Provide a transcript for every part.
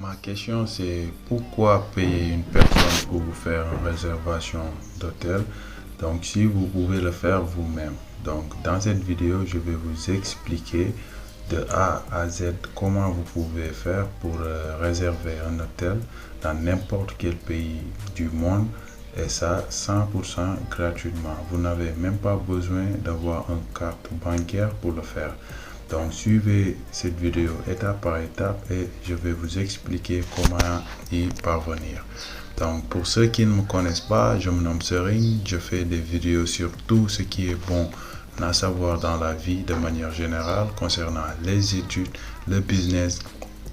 Ma question c'est pourquoi payer une personne pour vous faire une réservation d'hôtel? Donc si vous pouvez le faire vous-même. Donc dans cette vidéo, je vais vous expliquer de A à Z comment vous pouvez faire pour réserver un hôtel dans n'importe quel pays du monde et ça 100% gratuitement. Vous n'avez même pas besoin d'avoir une carte bancaire pour le faire. Donc suivez cette vidéo étape par étape et je vais vous expliquer comment y parvenir. Donc pour ceux qui ne me connaissent pas, je me nomme Serigne, je fais des vidéos sur tout ce qui est bon à savoir dans la vie de manière générale concernant les études, le business,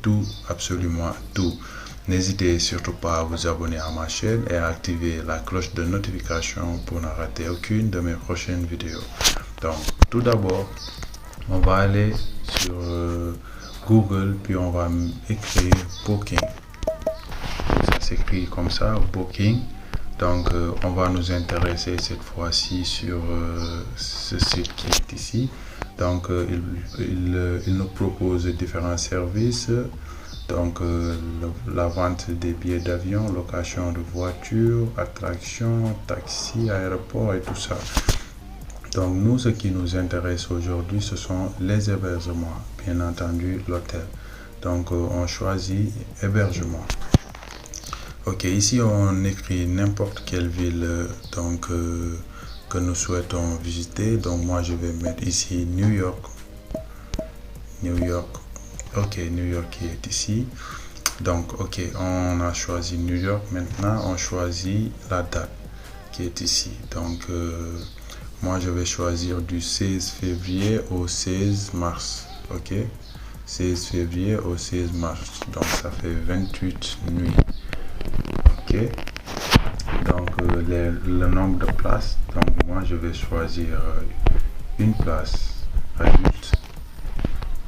tout, absolument tout. N'hésitez surtout pas à vous abonner à ma chaîne et à activer la cloche de notification pour ne rater aucune de mes prochaines vidéos. Donc tout d'abord, on va aller sur Google, puis on va écrire Booking. Ça s'écrit comme ça, Booking. Donc, on va nous intéresser cette fois-ci sur ce site qui est ici. Donc, il nous propose différents services. Donc, la vente des billets d'avion, location de voitures, attractions, taxis, aéroports et tout ça. Donc nous, ce qui nous intéresse aujourd'hui, ce sont les hébergements, bien entendu l'hôtel. Donc on choisit hébergement. Ok, ici on écrit n'importe quelle ville que nous souhaitons visiter. Donc moi je vais mettre ici New York. New York. Ok, New York qui est ici. Donc ok, on a choisi New York. Maintenant on choisit la date qui est ici. Donc moi, je vais choisir du 16 février au 16 mars. Ok? 16 février au 16 mars. Donc, ça fait 28 nuits. Ok? Donc, le nombre de places. Donc, moi, je vais choisir une place adulte.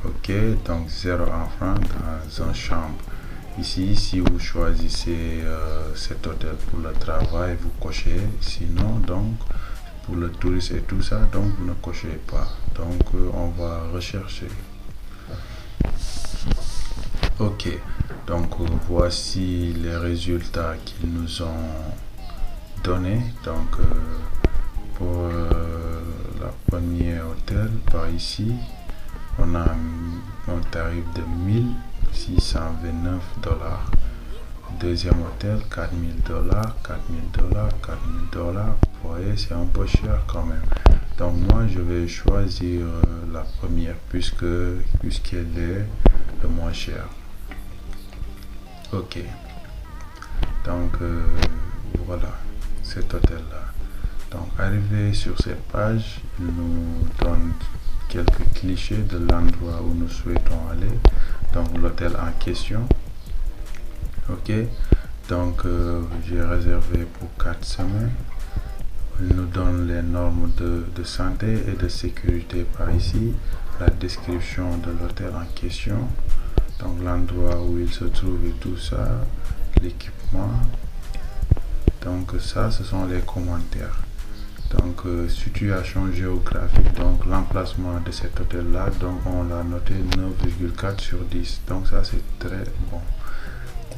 Ok? Donc, 0 enfant dans une chambre. Ici, si vous choisissez cet hôtel pour le travail, vous cochez. Sinon, donc, pour le tourisme et tout ça, donc vous ne cochez pas. Donc on va rechercher. Ok, donc voici les résultats qu'ils nous ont donnés. Donc pour la première hôtel par ici, on a un tarif de 1629 dollars. Deuxième hôtel, 4000 dollars, 4000 dollars, 4000 dollars. Vous voyez, c'est un peu cher quand même. Donc moi, je vais choisir la première puisqu'elle est le moins cher. Ok. Donc voilà, cet hôtel-là. Donc arrivé sur cette page, il nous donne quelques clichés de l'endroit où nous souhaitons aller. Donc l'hôtel en question. Ok, donc j'ai réservé pour 4 semaines. Il nous donne les normes de santé et de sécurité par ici, la description de l'hôtel en question, donc l'endroit où il se trouve et tout ça, l'équipement. Donc ça, ce sont les commentaires. Donc situation géographique, donc l'emplacement de cet hôtel là, donc on l'a noté 9,4 sur 10. Donc ça c'est très bon.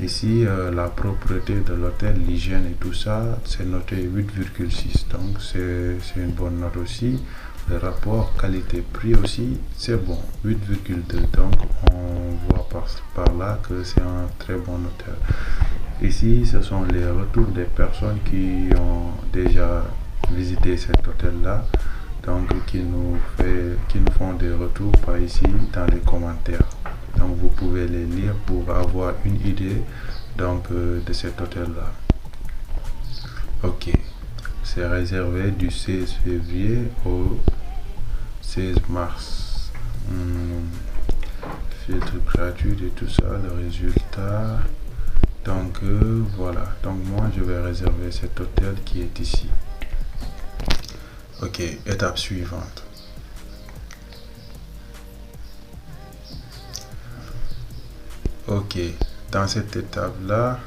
Ici, la propreté de l'hôtel, l'hygiène et tout ça, c'est noté 8,6. Donc, c'est une bonne note aussi. Le rapport qualité-prix aussi, c'est bon, 8,2. Donc, on voit par là que c'est un très bon hôtel. Ici, ce sont les retours des personnes qui ont déjà visité cet hôtel-là. Donc, qui nous font des retours par ici dans les commentaires. Donc vous pouvez les lire pour avoir une idée donc de cet hôtel là. Ok, c'est réservé du 16 février au 16 mars. Filtre gratuit et tout ça, le résultat. Donc voilà, donc moi je vais réserver cet hôtel qui est ici. Ok, étape suivante. Ok, dans cette étape-là,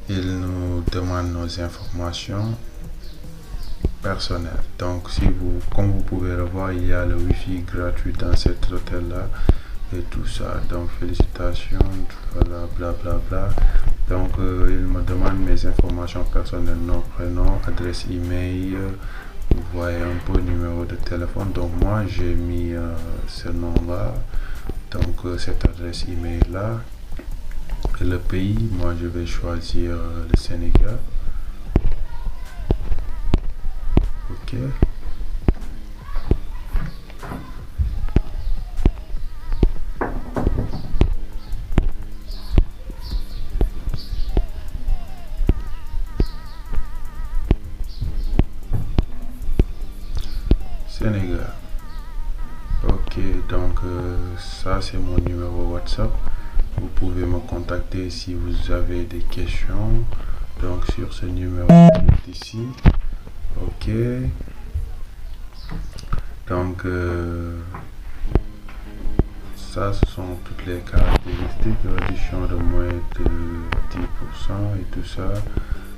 il nous demande nos informations personnelles. Donc, comme vous pouvez le voir, il y a le Wi-Fi gratuit dans cet hôtel-là. et tout ça. Donc félicitations, voilà, bla bla bla. Donc il me demande mes informations personnelles, nom, prénom, adresse email, vous voyez un peu numéro de téléphone. Donc moi j'ai mis ce nom là, donc cette adresse email là. Et le pays, moi je vais choisir le Sénégal. Ok. Sénégal. Ok, donc ça c'est mon numéro WhatsApp. Vous pouvez me contacter si vous avez des questions. Donc sur ce numéro qui est ici. Ok. Donc ça ce sont toutes les caractéristiques. Réduction de moins de 10% et tout ça.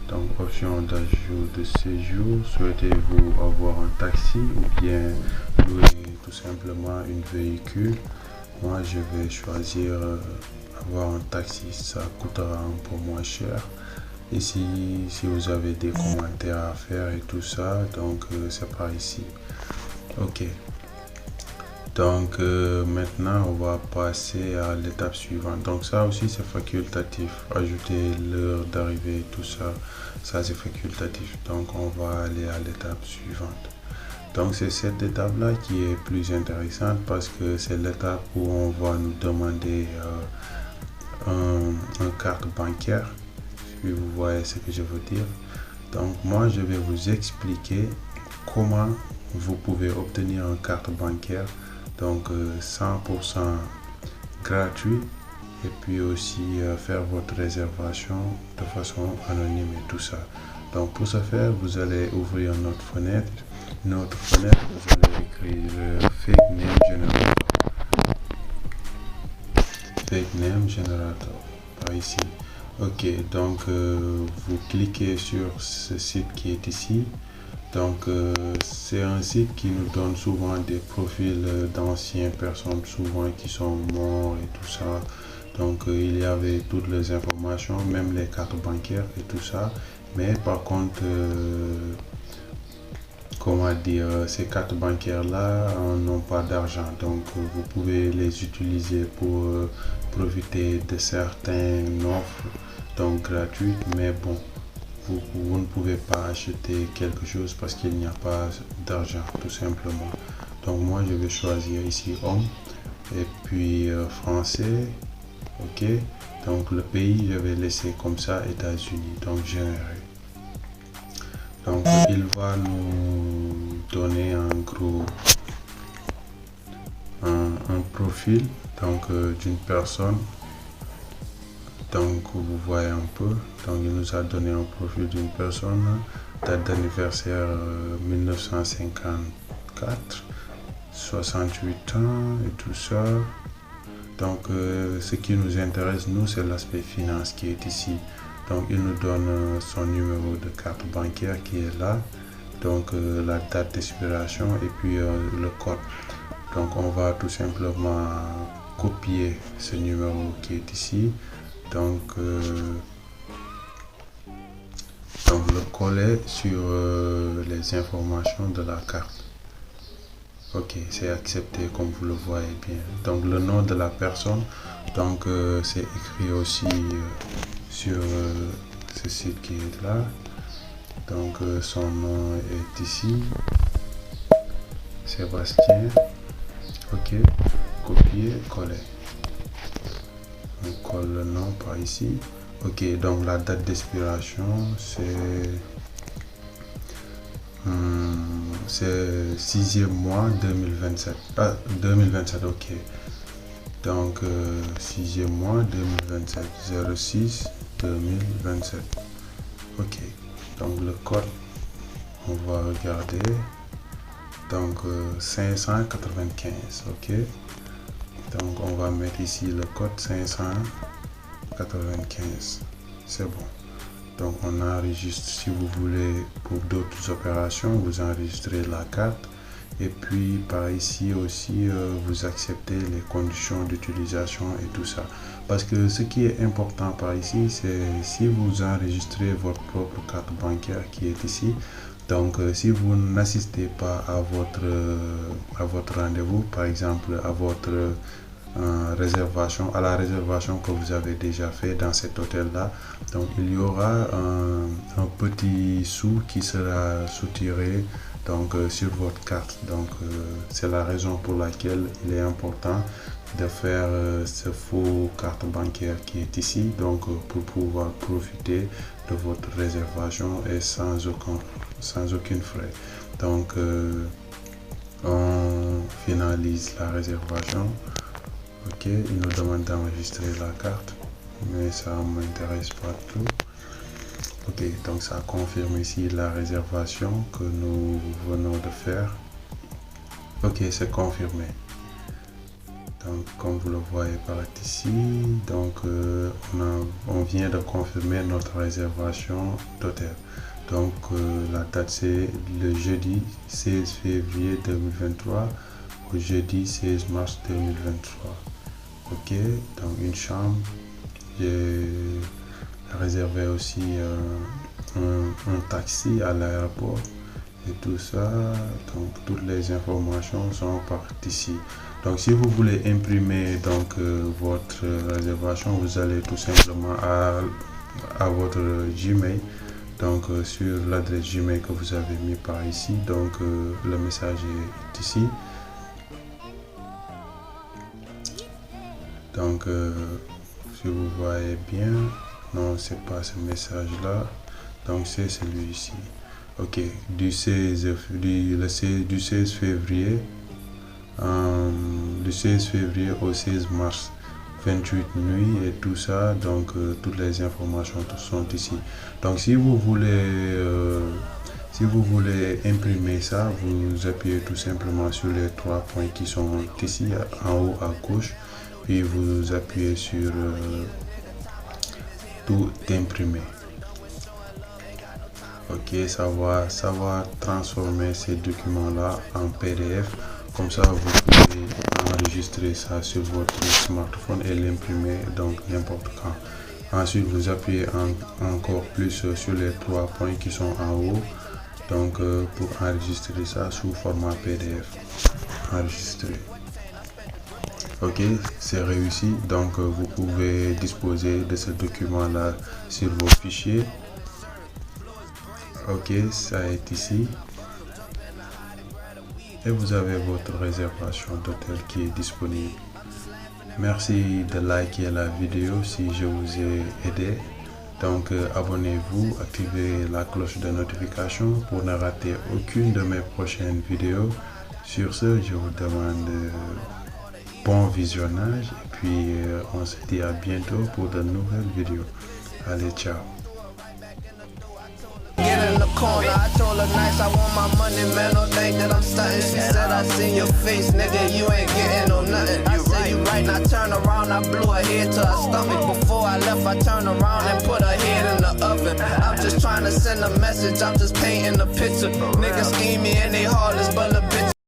Donc option d'ajout de séjour. Souhaitez-vous avoir un taxi ou bien louer tout simplement un véhicule? Moi je vais choisir avoir un taxi, ça coûtera un peu moins cher. Et si vous avez des commentaires à faire et tout ça, donc c'est par ici. Ok. Donc maintenant on va passer à l'étape suivante. Donc ça aussi c'est facultatif. Ajouter l'heure d'arrivée, tout ça, ça c'est facultatif. Donc on va aller à l'étape suivante. Donc c'est cette étape-là qui est plus intéressante parce que c'est l'étape où on va nous demander un carte bancaire. Si vous voyez ce que je veux dire. Donc moi je vais vous expliquer comment vous pouvez obtenir une carte bancaire. Donc 100% gratuit et puis aussi faire votre réservation de façon anonyme et tout ça. Donc pour ce faire, vous allez ouvrir notre fenêtre. Notre fenêtre, vous allez écrire fake name generator. Fake name generator par ici. Ok, donc vous cliquez sur ce site qui est ici. Donc c'est un site qui nous donne souvent des profils d'anciennes personnes, souvent qui sont morts et tout ça. Donc il y avait toutes les informations, même les cartes bancaires et tout ça. Mais par contre, comment dire, ces cartes bancaires là n'ont pas d'argent. Donc vous pouvez les utiliser pour profiter de certaines offres donc gratuites, mais bon. Vous ne pouvez pas acheter quelque chose parce qu'il n'y a pas d'argent, tout simplement. Donc moi je vais choisir ici homme et puis français. Ok, donc le pays je vais laisser comme ça, États-Unis. Donc générer. Donc il va nous donner en gros un profil donc d'une personne. Donc vous voyez un peu, donc il nous a donné un profil d'une personne, date d'anniversaire 1954, 68 ans et tout ça. Donc ce qui nous intéresse nous c'est l'aspect finance qui est ici. Donc il nous donne son numéro de carte bancaire qui est là, donc la date d'expiration et puis le code. Donc on va tout simplement copier ce numéro qui est ici. Donc le coller sur les informations de la carte. Ok, c'est accepté comme vous le voyez bien. Donc le nom de la personne, donc c'est écrit aussi sur ce site qui est là. Donc son nom est ici, Sébastien. Ok, copier, coller. On colle le nom par ici. Ok, donc la date d'expiration c'est 6e mois 2027. 2027, ok. Donc 6e mois 2027, 06 2027. Ok, donc le code, on va regarder. Donc 595, ok. Donc on va mettre ici le code 595. C'est bon. Donc on enregistre, si vous voulez pour d'autres opérations, vous enregistrez la carte Et puis par ici aussi, vous acceptez les conditions d'utilisation et tout ça. Parce que ce qui est important par ici, c'est si vous enregistrez votre propre carte bancaire qui est ici. Donc si vous n'assistez pas à votre rendez-vous, par exemple à votre à la réservation que vous avez déjà fait dans cet hôtel là, donc il y aura un petit sou qui sera soutiré donc sur votre carte. Donc c'est la raison pour laquelle il est important de faire ce faux carte bancaire qui est ici, donc pour pouvoir profiter de votre réservation et sans aucun frais. Donc on finalise la réservation. Ok, il nous demande d'enregistrer la carte, mais ça ne m'intéresse pas tout. Ok, donc ça confirme ici la réservation que nous venons de faire. Ok, c'est confirmé. Donc comme vous le voyez par ici, donc on vient de confirmer notre réservation d'hôtel. Donc la date c'est le jeudi 16 février 2023 au jeudi 16 mars 2023. Ok, donc une chambre. J'ai réservé aussi un taxi à l'aéroport et tout ça. Donc toutes les informations sont par ici. Donc si vous voulez imprimer donc votre réservation, vous allez tout simplement à votre Gmail, donc sur l'adresse Gmail que vous avez mis par ici. Donc le message est ici. Donc si vous voyez bien, non, c'est pas ce message là, donc c'est celui-ci. Ok, du 16 février au 16 mars, 28 nuits et tout ça. Donc toutes les informations sont ici. Donc si vous voulez imprimer ça, vous appuyez tout simplement sur les trois points qui sont ici en haut à gauche, puis vous appuyez sur tout imprimer. Ok, ça va transformer ces documents là en PDF. Comme ça vous pouvez enregistrer ça sur votre smartphone et l'imprimer donc n'importe quand. Ensuite vous appuyez encore plus sur les trois points qui sont en haut, donc pour enregistrer ça sous format PDF. Enregistrer. Ok, c'est réussi. Donc vous pouvez disposer de ce document là sur vos fichiers. Ok, ça est ici et vous avez votre réservation d'hôtel qui est disponible. Merci de liker la vidéo si je vous ai aidé. Donc abonnez-vous, activez la cloche de notification pour ne rater aucune de mes prochaines vidéos. Sur ce, je vous demande bon visionnage et puis on se dit à bientôt pour de nouvelles vidéos. Allez, ciao. Get in the corner, I told her nice, I want my money, man, don't think that I'm stunting. She said I seen your face, nigga, you ain't getting no nothing. I said you right, now turn around, I blew her head to her stomach. Before I left, I turned around and put her head in the oven. I'm just trying to send a message, I'm just painting a picture. Niggas scheme me and they heartless, but the bitch